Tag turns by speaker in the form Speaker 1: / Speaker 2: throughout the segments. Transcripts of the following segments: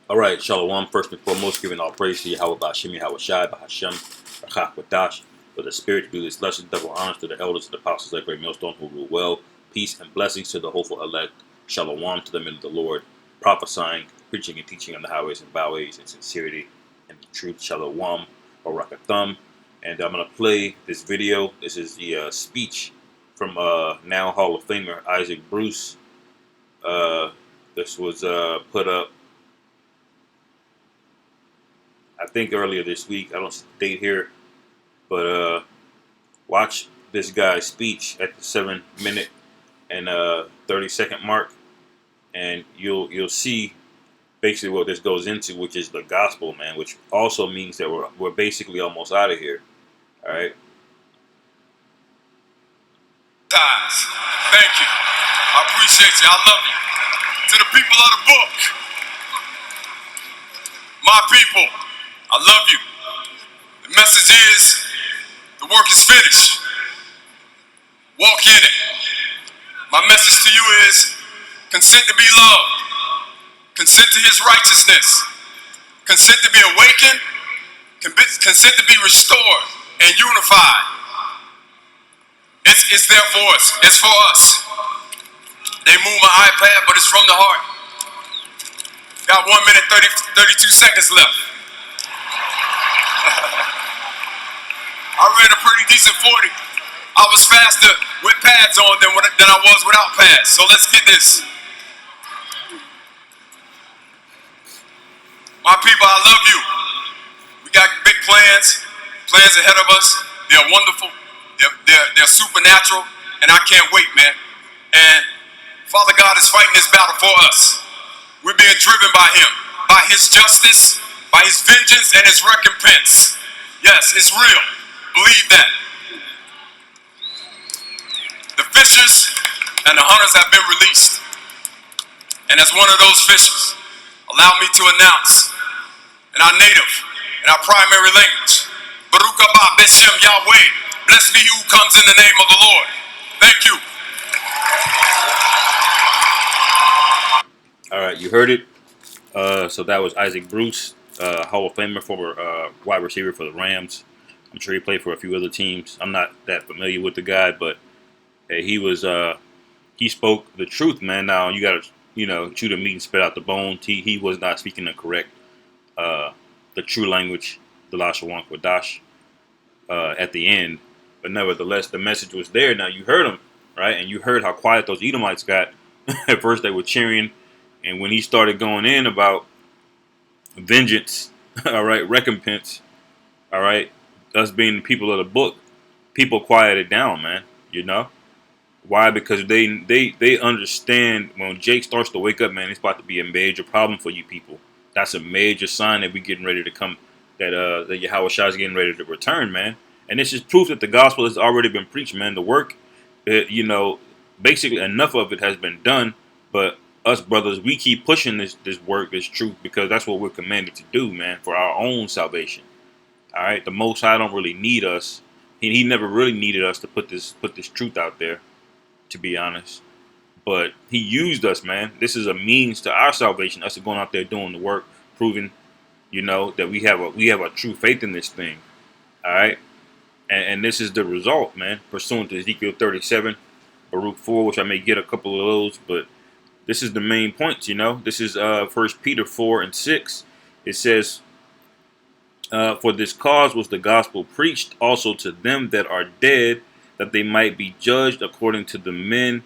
Speaker 1: All right, Shalom. First and foremost, giving all praise to Yahweh Bashim, Yahweh Shai, Bahashem, Rachach Wadash, for the Spirit to do this lesson. Double honors to the elders and the apostles of Great Millstone who rule well. Peace and blessings to the hopeful elect. Shalom to the men of the Lord, prophesying, preaching, and teaching on the highways and byways in sincerity and the truth. Shalom, Barakatham. And I'm going to play this video. This is the speech from now Hall of Famer Isaac Bruce. This was put up, I think, earlier this week. I don't see the date here, but watch this guy's speech at the 7-minute and 30-second mark, and you'll see basically what this goes into, which is the gospel, man. Which also means that we're basically almost out of here. All right.
Speaker 2: Thank you. I appreciate you. I love you. To the people of the book, my people, I love you. The message is, the work is finished. Walk in it. My message to you is, consent to be loved. Consent to his righteousness. Consent to be awakened. Consent to be restored and unified. It's there for us. It's for us. They move my iPad, but it's from the heart. Got 1 minute, 32 seconds left. I ran a pretty decent 40. I was faster with pads on than I was without pads. So let's get this. My people, I love you. We got big plans ahead of us. They're wonderful. They're supernatural, and I can't wait, man. And Father God is fighting this battle for us. We're being driven by him, by his justice, by his vengeance, and his recompense. Yes, it's real. Believe that. The fishers and the hunters have been released. And as one of those fishers, allow me to announce in our native, in our primary language, Baruch haba Beshem Yahweh, blessed be you who comes in the name of the Lord. Thank you.
Speaker 1: All right, you heard it. So that was Isaac Bruce, Hall of Famer, former wide receiver for the Rams. I'm sure he played for a few other teams. I'm not that familiar with the guy, but he spoke the truth, man. Now you got to, chew the meat and spit out the bones. He was not speaking the correct, the true language, the Lashon Kodash, at the end. But nevertheless, the message was there. Now you heard him, right? And you heard how quiet those Edomites got. At first they were cheering. And when he started going in about vengeance, all right, recompense, all right, us being the people of the book, people quieted down, man. Why? Because they understand when Jake starts to wake up, man, it's about to be a major problem for you people. That's a major sign that we're getting ready to come, that Yahweh Shai is getting ready to return, man. And this is proof that the gospel has already been preached, man. The work, basically enough of it has been done, but us brothers, we keep pushing this work, this truth, because that's what we're commanded to do, man, for our own salvation. All right, the Most High don't really need us. He never really needed us to put this truth out there, to be honest. But he used us, man. This is a means to our salvation. Us going out there doing the work, proving, that we have a true faith in this thing. All right, and this is the result, man. Pursuant to Ezekiel 37, Baruch 4, which I may get a couple of those, but this is the main points, This is 1 Peter 4 and 6. It says, for this cause was the gospel preached also to them that are dead, that they might be judged according to men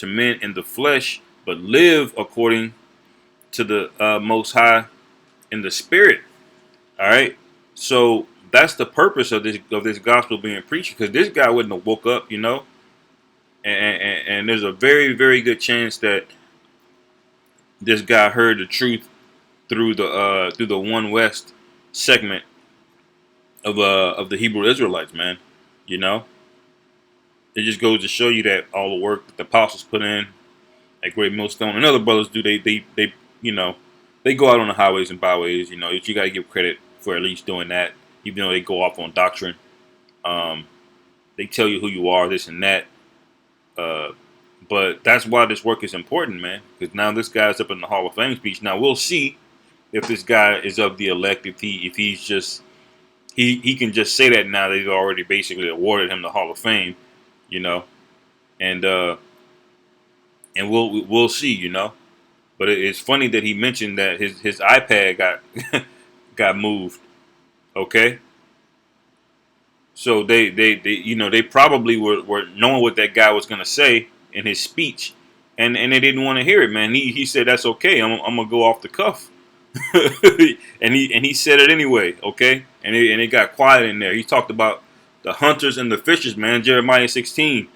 Speaker 1: in the flesh, but live according to the Most High in the Spirit. All right. So that's the purpose of this gospel being preached, because this guy wouldn't have woke up, and there's a very, very good chance that this guy heard the truth through the One West segment of the Hebrew Israelites, man. It just goes to show you that all the work that the apostles put in at Great Millstone and other brothers do, they go out on the highways and byways. You got to give credit for at least doing that, even though they go off on doctrine. They tell you who you are, this and that. But that's why this work is important, man. Because now this guy's up in the Hall of Fame speech. Now we'll see if this guy is of the elect, if he's just he can just say that now they've already basically awarded him the Hall of Fame, you know, and we'll see, you know. But it's funny that he mentioned that his iPad got got moved. Okay, so they you know they probably were knowing what that guy was gonna say in his speech, and they didn't want to hear it, man. He said that's okay. I'm gonna go off the cuff, and he said it anyway. Okay, and it got quiet in there. He talked about the hunters and the fishers, man. Jeremiah 16.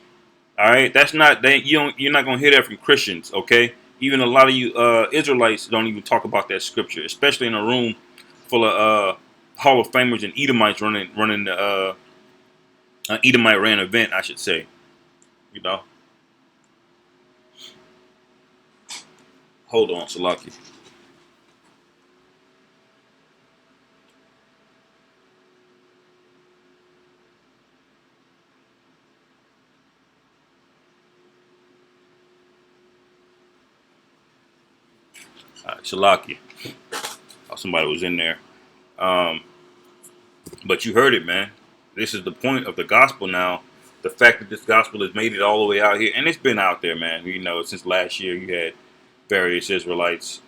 Speaker 1: All right, that's not that you're not gonna hear that from Christians. Okay, even a lot of you Israelites don't even talk about that scripture, especially in a room full of Hall of Famers and Edomites running the Edomite ran event, I should say. You know, hold on, Salaki. Salaki. Oh, somebody was in there. Um, but you heard it, man. This is the point of the gospel now. The fact that this gospel has made it all the way out here, and it's been out there, man. You know, since last year, you had various Israelites,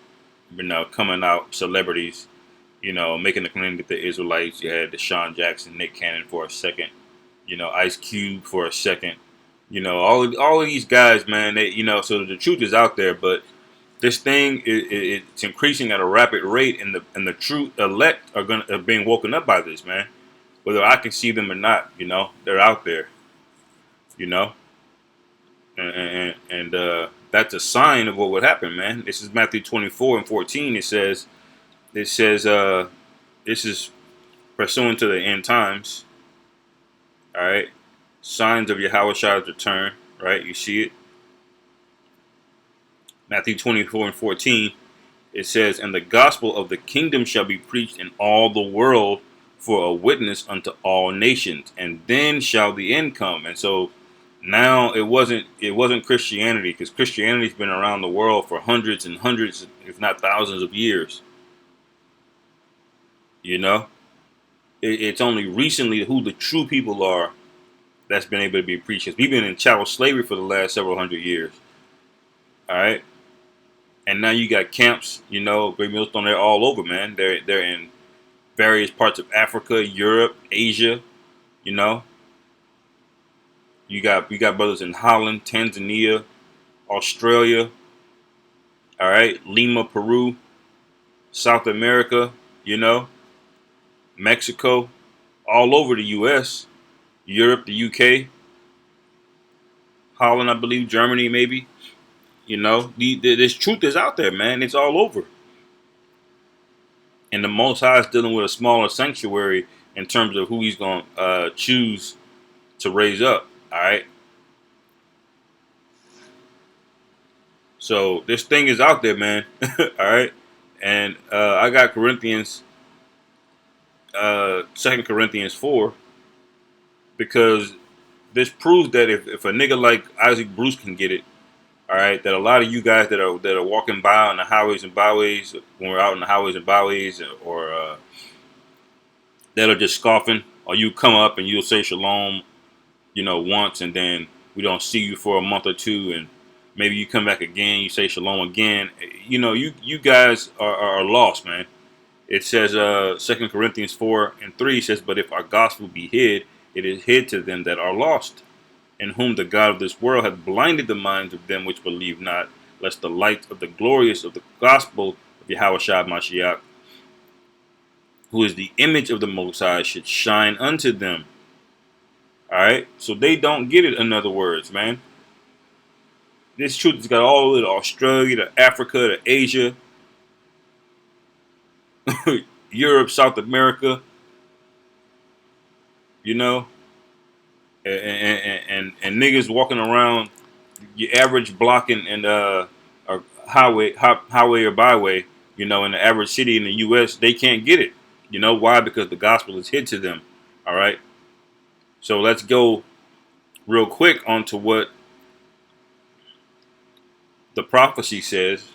Speaker 1: you know, coming out, celebrities, you know, making the claim that the Israelites. You had Deshaun Jackson, Nick Cannon for a second, you know, Ice Cube for a second, you know, all of these guys, man. They, you know, so the truth is out there, but this thing it's increasing at a rapid rate, and the true elect are being woken up by this, man. Whether I can see them or not, you know, they're out there, you know, and that's a sign of what would happen, man. This is Matthew 24:14. It says this is pursuant to the end times. All right, signs of Yahweh's return. Right, you see it. Matthew 24:14. It says, "And the gospel of the kingdom shall be preached in all the world for a witness unto all nations, and then shall the end come." And so now it wasn't Christianity, because Christianity's been around the world for hundreds and hundreds, if not thousands of years. You know, it's only recently who the true people are that's been able to be preached. 'Cause we've been in chattel slavery for the last several hundred years. All right. And now you got camps, you know, Great Millstone, they're all over, man. They're in various parts of Africa, Europe, Asia, you know. You got brothers in Holland, Tanzania, Australia, all right, Lima, Peru, South America, you know, Mexico, all over the US, Europe, the UK, Holland, I believe, Germany, maybe. You know, this truth is out there, man. It's all over. And the Most High is dealing with a smaller sanctuary in terms of who he's going to choose to raise up. All right. So this thing is out there, man. All right. And I got Corinthians, 2 Corinthians 4, because this proves that if a nigga like Isaac Bruce can get it, all right, that a lot of you guys that are walking by on the highways and byways, when we're out on the highways and byways, or that are just scoffing, or you come up and you'll say shalom, you know, once, and then we don't see you for a month or two, and maybe you come back again, you say shalom again. You know, you guys are lost, man. It says 2 Corinthians 4:3 says, "But if our gospel be hid, it is hid to them that are lost, in whom the God of this world hath blinded the minds of them which believe not, lest the light of the glorious of the gospel of Yahweh Shai Mashiach, who is the image of the Most High, should shine unto them." All right, so they don't get it. In other words, man, this truth has got all the way to Australia, to Africa, to Asia, Europe, South America. You know, and niggas walking around your average block and a highway or byway, you know, in the average city in the U.S., they can't get it. You know why? Because the gospel is hid to them. All right. So let's go real quick onto what the prophecy says.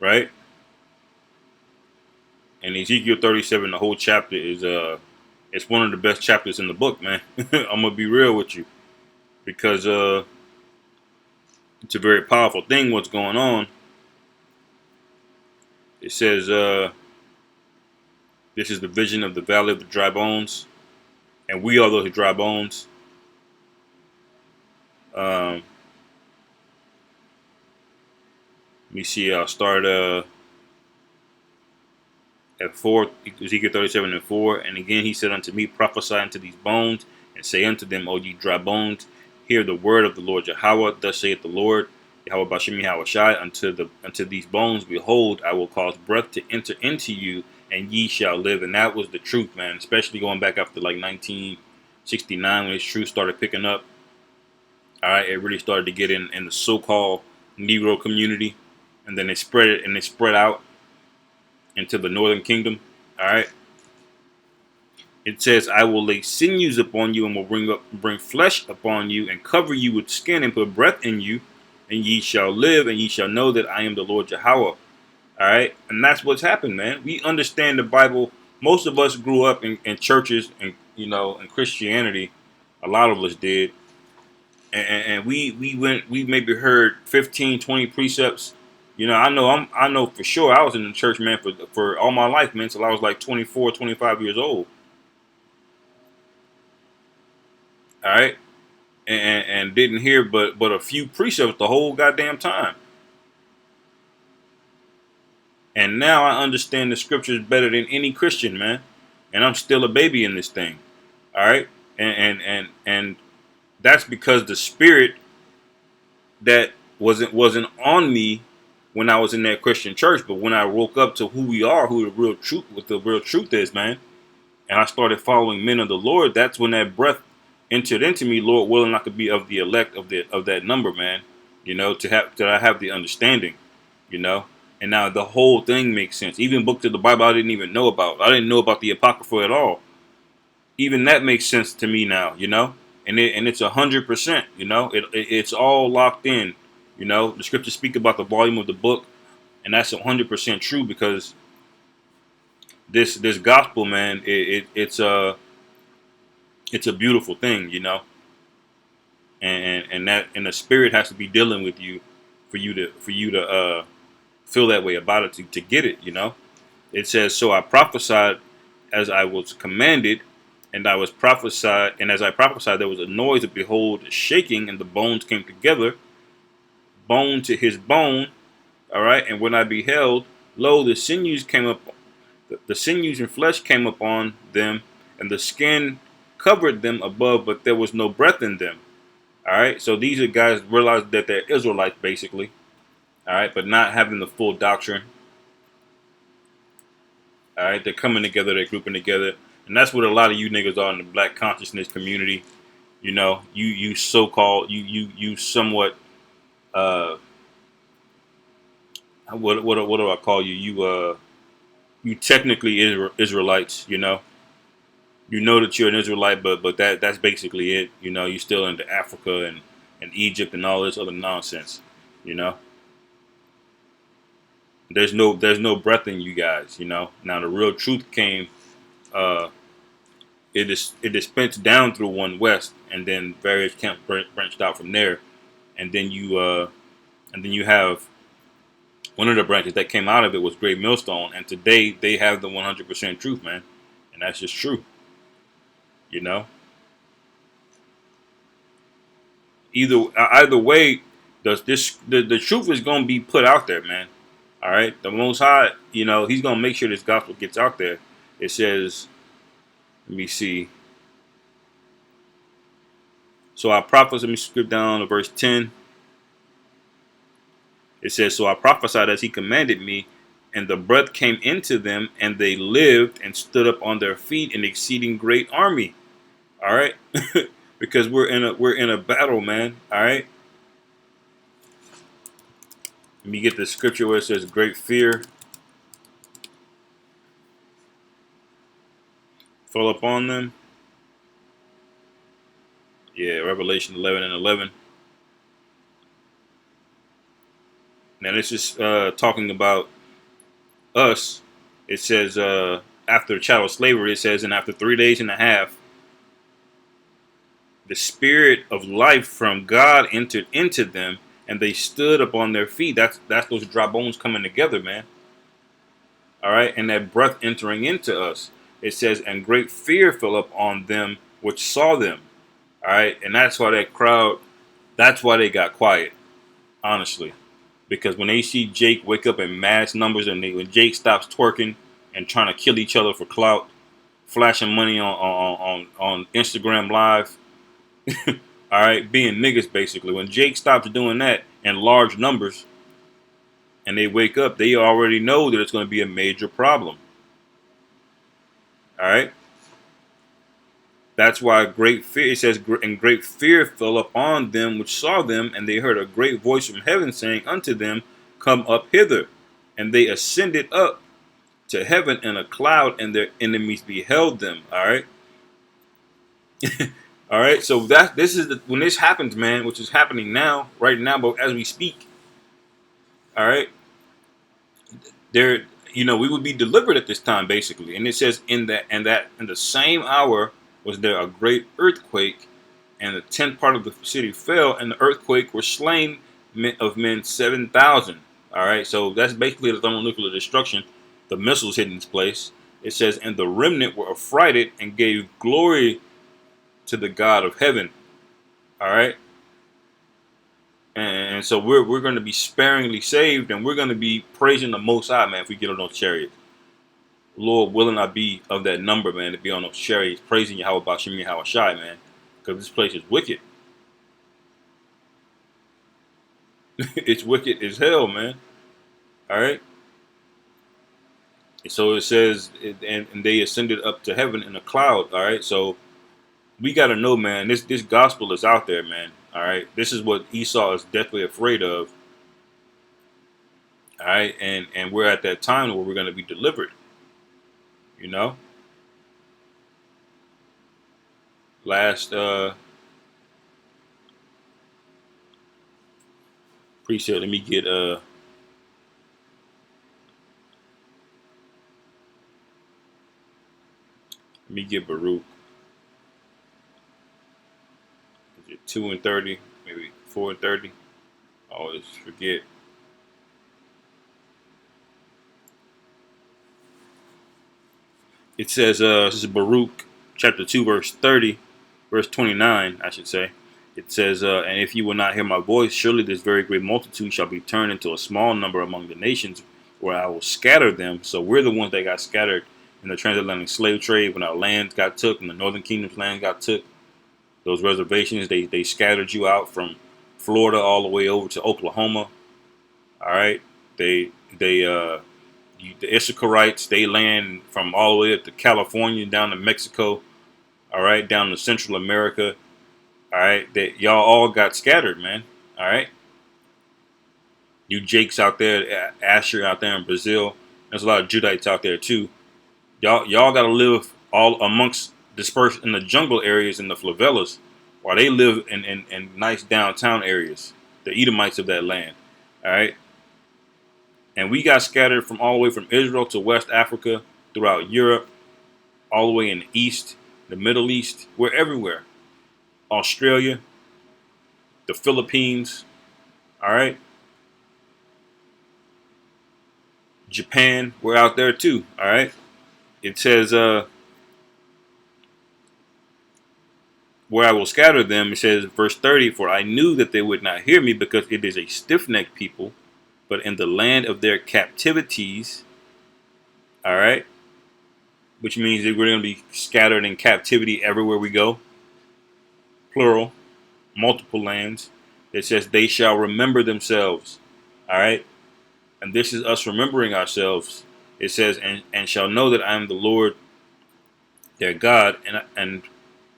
Speaker 1: Right. And Ezekiel 37, the whole chapter is it's one of the best chapters in the book, man. I'm gonna be real with you because it's a very powerful thing. What's going on? It says this is the vision of the valley of the dry bones, and we are those dry bones. Let me see. I'll start at 4, Ezekiel 37 and 4. And again he said unto me, prophesy unto these bones, and say unto them, O ye dry bones, hear the word of the Lord Yahweh. Thus saith the Lord Yahweh Bashem Yahweh Shai unto these bones, behold, I will cause breath to enter into you, and ye shall live. And that was the truth, man. Especially going back after like 1969 when this truth started picking up. All right, it really started to get in the so-called Negro community, and then they spread it and they spread out into the northern kingdom. All right. It says, I will lay sinews upon you, and will bring flesh upon you, and cover you with skin, and put breath in you, and ye shall live, and ye shall know that I am the Lord Yahweh. All right. And that's what's happened, man. We understand the Bible. Most of us grew up in churches and, in Christianity. A lot of us did. And we maybe heard 15, 20 precepts. I know for sure I was in the church, man, for all my life, man, until I was like 24, 25 years old. All right. And didn't hear but a few precepts the whole goddamn time. And now I understand the scriptures better than any Christian, man. And I'm still a baby in this thing. All right. And that's because the spirit that wasn't on me when I was in that Christian church, but when I woke up to who we are, what the real truth is, man, and I started following men of the Lord, that's when that breath entered into me. Lord willing, I could be of the elect of that number, man. To I have the understanding, and now the whole thing makes sense. Even books of the Bible I didn't even know about. I didn't know about the Apocrypha at all. Even that makes sense to me now, and it's 100%. It's all locked in. The scriptures speak about the volume of the book, and that's 100% true because this gospel, man, it's a beautiful thing, and the spirit has to be dealing with you for you to feel that way about it to get it. It says, so I prophesied as I was commanded, and I was prophesied, and as I prophesied, there was a noise of behold, shaking, and the bones came together, bone to his bone. All right, and when I beheld, lo, the sinews came up, the sinews and flesh came upon them, and the skin covered them above, but there was no breath in them. All right, so these are guys realized that they're Israelites, basically. All right, but not having the full doctrine. All right, they're coming together, they're grouping together, and that's what a lot of you niggas are in the black consciousness community. You so-called, you somewhat, what do I call you? You technically Israelites. You know that you're an Israelite, but that's basically it. You're still into Africa and Egypt and all this other nonsense. There's no breath in you guys. Now the real truth came. It dispensed down through one west, and then various camps branched out from there, and then you have one of the branches that came out of it was Great Millstone, and today they have the 100% truth, man, and that's just true. Either way, the truth is gonna be put out there, man. All right, the Most High, He's gonna make sure this gospel gets out there. It says, let me see. So I prophesied. Let me skip down to verse 10. It says, so I prophesied as he commanded me, and the breath came into them, and they lived and stood up on their feet, an exceeding great army. All right, because we're in a battle, man. All right. Let me get the scripture where it says great fear fell upon them. Yeah, Revelation 11 and 11. Now this is talking about us It says, after the chattel slavery, it says, and after 3 days and a half, the spirit of life from God entered into them, and they stood upon their feet. That's those dry bones coming together, man. All right, and that breath entering into us. It says, and great fear fell upon them which saw them. All right, and that's why that crowd, that's why they got quiet, honestly, because when they see Jake wake up in mass numbers, and when Jake stops twerking and trying to kill each other for clout, flashing money on Instagram Live, all right, being niggas basically. When Jake stops doing that in large numbers, and they wake up, they already know that it's going to be a major problem. All right. That's why great fear, it says, and great fear fell upon them which saw them, and they heard a great voice from heaven saying unto them, come up hither. And they ascended up to heaven in a cloud, and their enemies beheld them. All right. All right. So this is when this happens, man, which is happening now, right now, but as we speak. All right. There, we would be delivered at this time, basically. And it says, in the same hour was there a great earthquake, and the 10th part of the city fell, and the earthquake were slain of men 7,000. All right, so that's basically the thermonuclear destruction. The missiles hit its place. It says, and the remnant were affrighted and gave glory to the God of heaven. All right. And so we're going to be sparingly saved, and we're going to be praising the Most High, man, if we get on those chariots. Lord willing, I be of that number, man, to be on those chariots, praising Yahweh Bashim Yahweh Shai, man, because this place is wicked. It's wicked as hell, man. All right. So it says, and they ascended up to heaven in a cloud. All right. So we got to know, man, this gospel is out there, man. All right. This is what Esau is deathly afraid of. All right. And we're at that time where we're going to be delivered. Last precept, let me get Baruch. Is it 2 and 30? Maybe 4 and 30? I always forget. It says, this is Baruch chapter 2, verse 29, I should say. It says, and if you will not hear my voice, surely this very great multitude shall be turned into a small number among the nations, where I will scatter them. So we're the ones that got scattered in the transatlantic slave trade when our lands got took, and the Northern Kingdom's land got took. Those reservations, they scattered you out from Florida all the way over to Oklahoma. All right. The Issacharites, they land from all the way up to California, down to Mexico, all right, down to Central America, all right. Y'all all got scattered, man, all right. You Jakes out there, Asher out there in Brazil, there's a lot of Judites out there too. Y'all got to live all amongst, dispersed in the jungle areas and the favelas, while they live in nice downtown areas, the Edomites of that land, all right. And we got scattered from all the way from Israel to West Africa, throughout Europe, all the way in the East, the Middle East. We're everywhere. Australia, the Philippines, all right. Japan, we're out there too, all right. It says, where I will scatter them, it says, verse 30, for I knew that they would not hear me, because it is a stiff-necked people, but in the land of their captivities, all right, which means that we're going to be scattered in captivity everywhere we go, plural, multiple lands. It says they shall remember themselves, all right, and this is us remembering ourselves. It says, and shall know that I am the Lord their God, and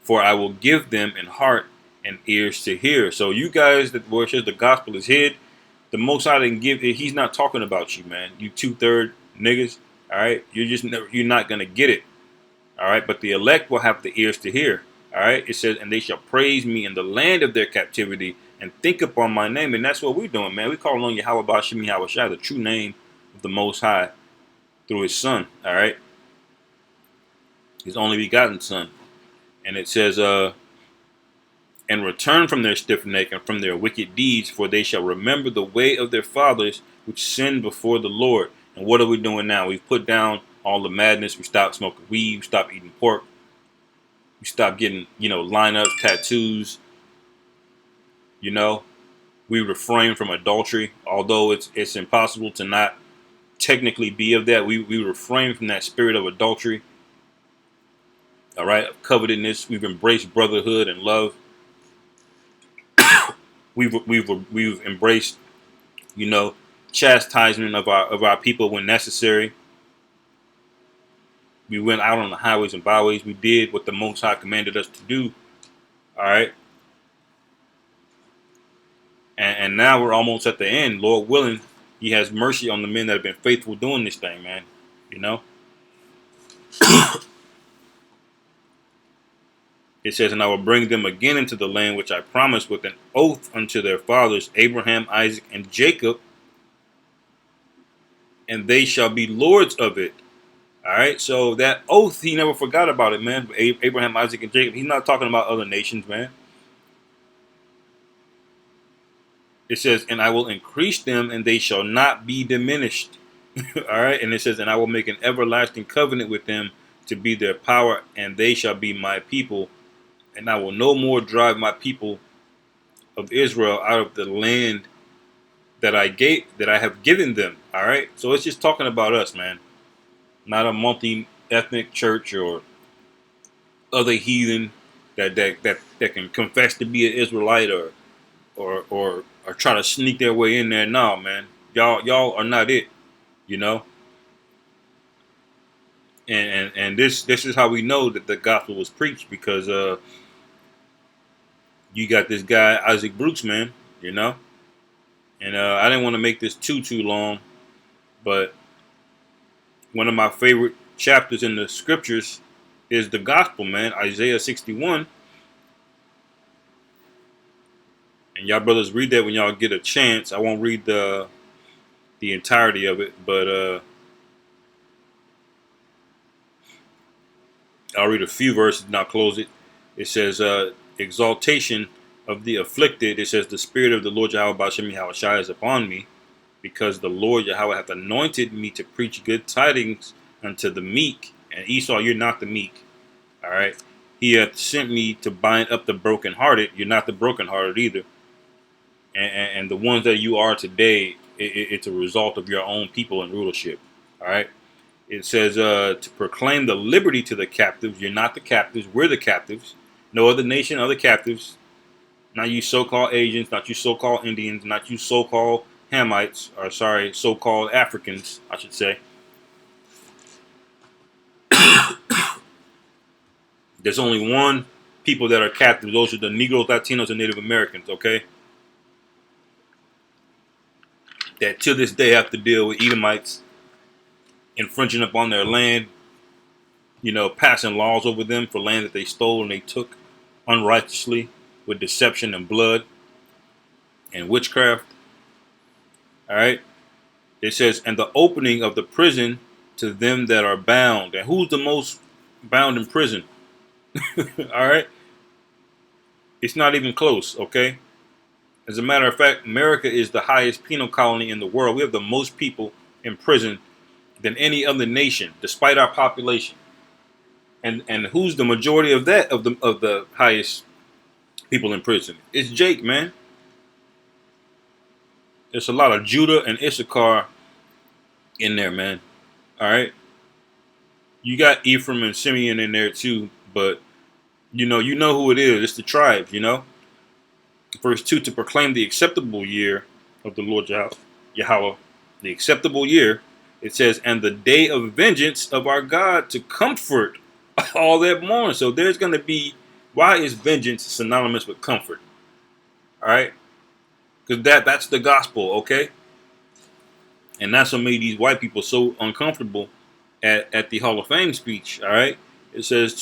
Speaker 1: for I will give them in heart and ears to hear. So you guys, that where it says the gospel is hid, the Most High didn't give it. He's not talking about you, man. You 2/3 niggas. All right. You're not going to get it. All right. But the elect will have the ears to hear. All right. It says, and they shall praise me in the land of their captivity and think upon my name. And that's what we're doing, man. We calling on Yahweh Bashim Yahweh Shai, the true name of the Most High. through his son. All right. His only begotten son. And it says, and return from their stiff neck and from their wicked deeds, for they shall remember the way of their fathers, which sinned before the Lord. And what are we doing now? We've put down all the madness. We stopped smoking weed. We stopped eating pork. We stopped getting, lineups, tattoos. We refrain from adultery, although it's impossible to not technically be of that. We refrain from that spirit of adultery. All right, of covetousness. We've embraced brotherhood and love. We've embraced, chastisement of our people when necessary. We went out on the highways and byways. We did what the Most High commanded us to do. All right. And now we're almost at the end. Lord willing, He has mercy on the men that have been faithful doing this thing, man. It says, and I will bring them again into the land which I promised with an oath unto their fathers, Abraham, Isaac, and Jacob, and they shall be lords of it. All right, so that oath, he never forgot about it, man. Abraham, Isaac, and Jacob. He's not talking about other nations, man. It says, and I will increase them, and they shall not be diminished. All right, and it says, and I will make an everlasting covenant with them to be their power, and they shall be my people. And I will no more drive my people of Israel out of the land that I have given them. All right, so it's just talking about us, man. Not a multi-ethnic church or other heathen that can confess to be an Israelite or try to sneak their way in there. No, man, y'all are not it, And this is how we know that the gospel was preached, because you got this guy Isaac Brooks, man, And I didn't want to make this too long, but one of my favorite chapters in the scriptures is the gospel, man. Isaiah 61. And y'all brothers read that when y'all get a chance. I won't read the entirety of it, but I'll read a few verses and I'll close it. It says, exaltation of the afflicted. It says, the spirit of the Lord Yahweh Ba'ashem Yahushua is upon me, because the Lord Yahweh hath anointed me to preach good tidings unto the meek. And Esau, you're not the meek. All right. He hath sent me to bind up the brokenhearted. You're not the brokenhearted either. And the ones that you are today, it's a result of your own people and rulership. All right. It says to proclaim the liberty to the captives. You're not the captives. We're the captives. No other nation are the captives. Not you so-called Asians, not you so-called Indians, not you so-called Hamites, or so-called Africans, I should say. There's only one people that are captives. Those are the Negroes, Latinos, and Native Americans, okay? That to this day have to deal with Edomites infringing upon their land, passing laws over them for land that they stole and they took unrighteously with deception and blood and witchcraft. All right. It says, and the opening of the prison to them that are bound. And who's the most bound in prison? All right. It's not even close. Okay. As a matter of fact, America is the highest penal colony in the world. We have the most people in prison than any other nation, despite our population. And who's the majority of that, of the highest people in prison? It's Jake, man. There's a lot of Judah and Issachar in there, man. All right. You got Ephraim and Simeon in there too, but you know who it is. It's the tribes, Verse 2, to proclaim the acceptable year of the Lord Yahweh, the acceptable year. It says, and the day of vengeance of our God, to comfort all that mourn. So there's going to be, why is vengeance synonymous with comfort? All right. Because that's the gospel, okay? And that's what made these white people so uncomfortable at the Hall of Fame speech, all right? It says,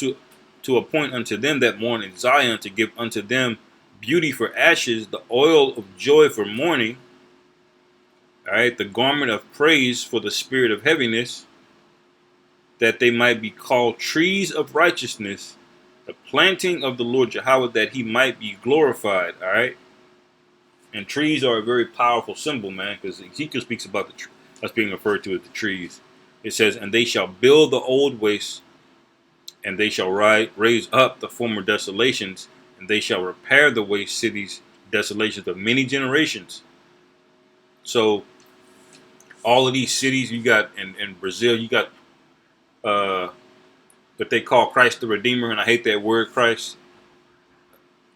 Speaker 1: to appoint unto them that mourn in Zion, to give unto them beauty for ashes, the oil of joy for mourning, all right? The garment of praise for the spirit of heaviness, that they might be called trees of righteousness, the planting of the Lord Yahweh, that he might be glorified. All right. And trees are a very powerful symbol, man, because Ezekiel speaks about that's being referred to as the trees. It says, and they shall build the old wastes, and they shall raise up the former desolations, and they shall repair the waste cities, desolations of many generations. So all of these cities you got in Brazil, you got what they call Christ the Redeemer, and I hate that word Christ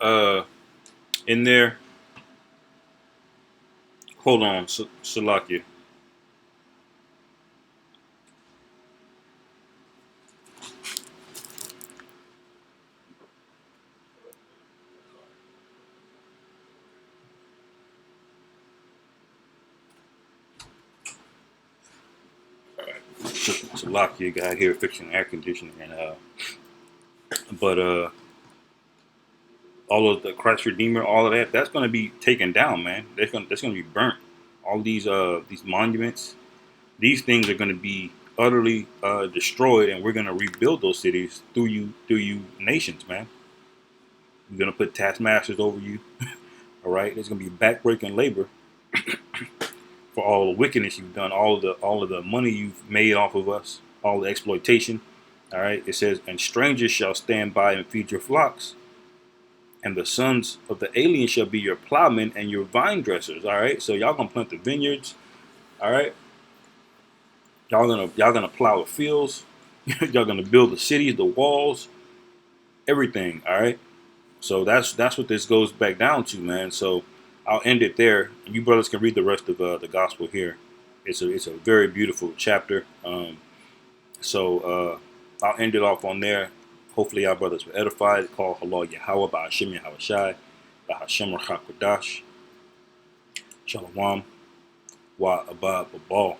Speaker 1: in there. Hold on, Salakia. Salakia guy here fixing air conditioning, and but all of the Christ Redeemer, all of that's going to be taken down, man. That's going to be burnt. All these monuments, these things are going to be utterly destroyed, and we're going to rebuild those cities through you nations, man. We're going to put taskmasters over you. All right, there's going to be backbreaking labor for all the wickedness you've done, all of the money you've made off of us, all the exploitation. All right, it says, and strangers shall stand by and feed your flocks, and the sons of the alien shall be your plowmen and your vine dressers. All right, so y'all gonna plant the vineyards. All right, y'all gonna plow the fields. Y'all gonna build the cities, the walls, everything. All right, so that's what this goes back down to, man. So I'll end it there. You brothers can read the rest of the gospel here. It's a very beautiful chapter. So I'll end it off on there. Hopefully, our brothers were edified. Call Halal Yahweh by Hashem Yahweh Shai, by Hashem Rachak Kodash. Shalom. Wa Abad Babal.